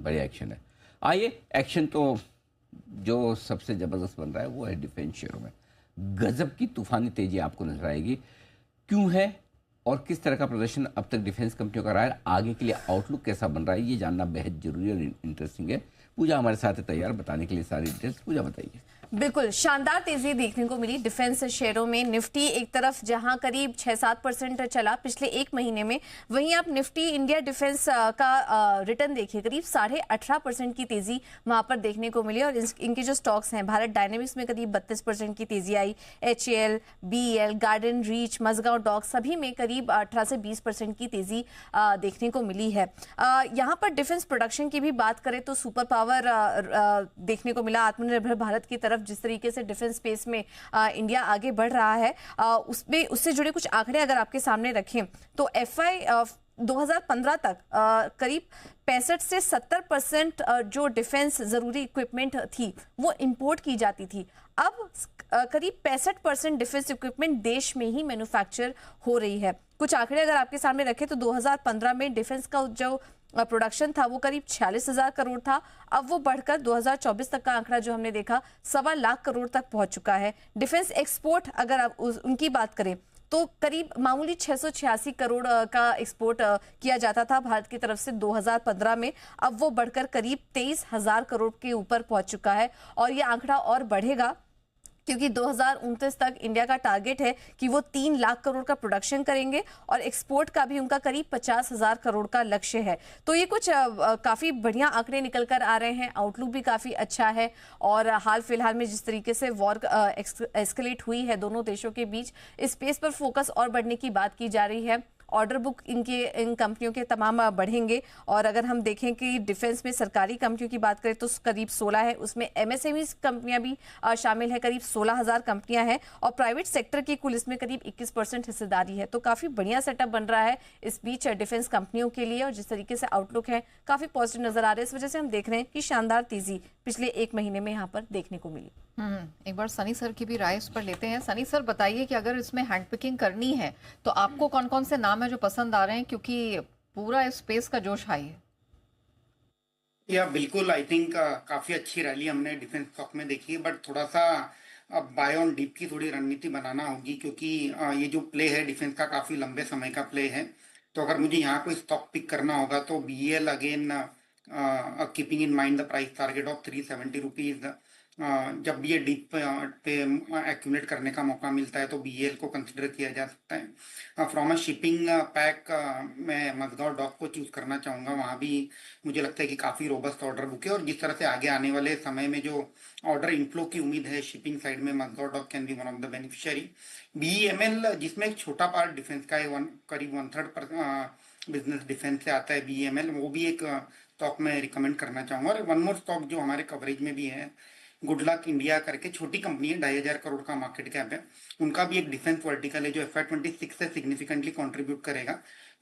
बढ़िया एक्शन है। आइए, एक्शन तो जो सबसे ज़बरदस्त बन रहा है वो है डिफेंस शेयरों में। गजब की तूफानी तेजी आपको नजर आएगी। क्यों है और किस तरह का प्रदर्शन अब तक डिफेंस कंपनियों का रहा है, आगे के लिए आउटलुक कैसा बन रहा है, ये जानना बेहद जरूरी और इंटरेस्टिंग है। पूजा हमारे साथ है तैयार बताने के लिए सारी डिटेल्स। पूजा बताइए। बिल्कुल शानदार तेजी देखने को मिली डिफेंस शेयरों में। निफ्टी एक तरफ जहां करीब 6-7% चला पिछले एक महीने में, वहीं आप निफ्टी इंडिया डिफेंस का रिटर्न देखिए, करीब 18.5% की तेजी वहां पर देखने को मिली। और इनके जो स्टॉक्स हैं, भारत डायनेमिक्स में करीब 32% की तेजी आई, HAL, BEL, Garden Reach, Mazagon dock सभी में करीब 18 से 20% की तेजी देखने को मिली है। यहाँ पर डिफेंस प्रोडक्शन की भी बात करें तो सुपर पावर देखने को मिला। आत्मनिर्भर भारत की तरफ जिस तरीके से डिफेंस स्पेस में इंडिया आगे बढ़ रहा है, उसमें उससे जुड़े कुछ आंकड़े अगर आपके सामने रखें तो FY 2015 तक करीब 65 से 70% जो डिफेंस जरूरी इक्विपमेंट थी वो इंपोर्ट की जाती थी। अब करीब 65% डिफेंस इक्विपमेंट देश में ही मैन्युफैक्चर हो रही है। कुछ आंकड़े अगर आपके सामने रखें तो 2015 में डिफेंस का जो प्रोडक्शन था वो करीब 46,000 करोड़ था। अब वो बढ़कर 2024 तक का आंकड़ा जो हमने देखा 1.25 लाख करोड़ तक पहुंच चुका है। डिफेंस एक्सपोर्ट अगर आप उनकी बात करें तो करीब मामूली 686 करोड़ का एक्सपोर्ट किया जाता था भारत की तरफ से 2015 में। अब वो बढ़कर करीब 23,000 करोड़ के ऊपर पहुंच चुका है और ये आंकड़ा और बढ़ेगा क्योंकि 2029 तक इंडिया का टारगेट है कि वो 3 लाख करोड़ का प्रोडक्शन करेंगे और एक्सपोर्ट का भी उनका करीब 50,000 करोड़ का लक्ष्य है। तो ये कुछ काफी बढ़िया आंकड़े निकल कर आ रहे हैं। आउटलुक भी काफी अच्छा है और हाल फिलहाल में जिस तरीके से वॉर एस्केलेट हुई है दोनों देशों के बीच, स्पेस पर फोकस और बढ़ने की बात की जा रही है। ऑर्डर बुक इन कंपनियों के तमाम बढ़ेंगे। और अगर हम देखें कि डिफेंस में सरकारी कंपनियों की बात करें तो करीब 16 है, उसमें MSME कंपनियां भी शामिल है, करीब 16,000 कंपनियां हैं और प्राइवेट सेक्टर की कुल इसमें करीब 21% हिस्सेदारी है। तो काफी बढ़िया सेटअप बन रहा है इस बीच डिफेंस कंपनियों के लिए और जिस तरीके से आउटलुक है काफी पॉजिटिव नजर आ रहा है। इस वजह से हम देख रहे हैं कि शानदार तेजी पिछले एक महीने में यहाँ पर देखने को मिली। एक बार सनी सर की भी राय इस पर लेते हैं। सनी सर बताइए कि अगर इसमें हैंड पिकिंग करनी है तो आपको कौन कौन से नाम है जो पसंद आ रहे हैं, क्योंकि पूरा इस स्पेस का जोश हाई है। या बिल्कुल, आई थिंक काफी अच्छी रैली हमने डिफेंस स्टॉक में देखी है, बट थोड़ा सा अब बाय ऑन डीप की थोड़ी रणनीति बनाना होगी क्योंकि ये जो प्ले है डिफेंस का काफी लंबे समय का प्ले है। तो अगर मुझे यहाँ कोई स्टॉक पिक करना होगा तो BEL again, keeping in mind the price target of 370 rupees, जब भी ये डीप पे एक्यूमुलेट करने का मौका मिलता है तो BEL को कंसिडर किया जा सकता है। फ्रॉम अ शिपिंग पैक मैं मजगांव डॉक को चूज करना चाहूँगा। वहाँ भी मुझे लगता है कि काफ़ी रोबस्ट ऑर्डर बुक है और जिस तरह से आगे आने वाले समय में जो ऑर्डर इनफ्लो की उम्मीद है शिपिंग साइड में, Mazagon dock can be one of the beneficiary. BEML जिसमें एक छोटा पार्ट डिफेंस का है, करीब 1/3 बिजनेस डिफेंस से आता है BEML, वो भी एक स्टॉक में रिकमेंड करना चाहूँगा। और वन मोर स्टॉक जो हमारे कवरेज में भी है, गुड लक इंडिया करके, छोटी कंपनी है, 2,500 करोड़ का मार्केट कैप है। उनका भी एक डिफेंस वर्टिकल है जो FY 26 से सिग्निफिकेंटली कंट्रीब्यूट करेगा।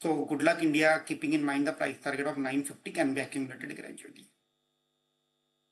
तो good luck India, keeping in mind the price target of 950 can be accumulated gradually.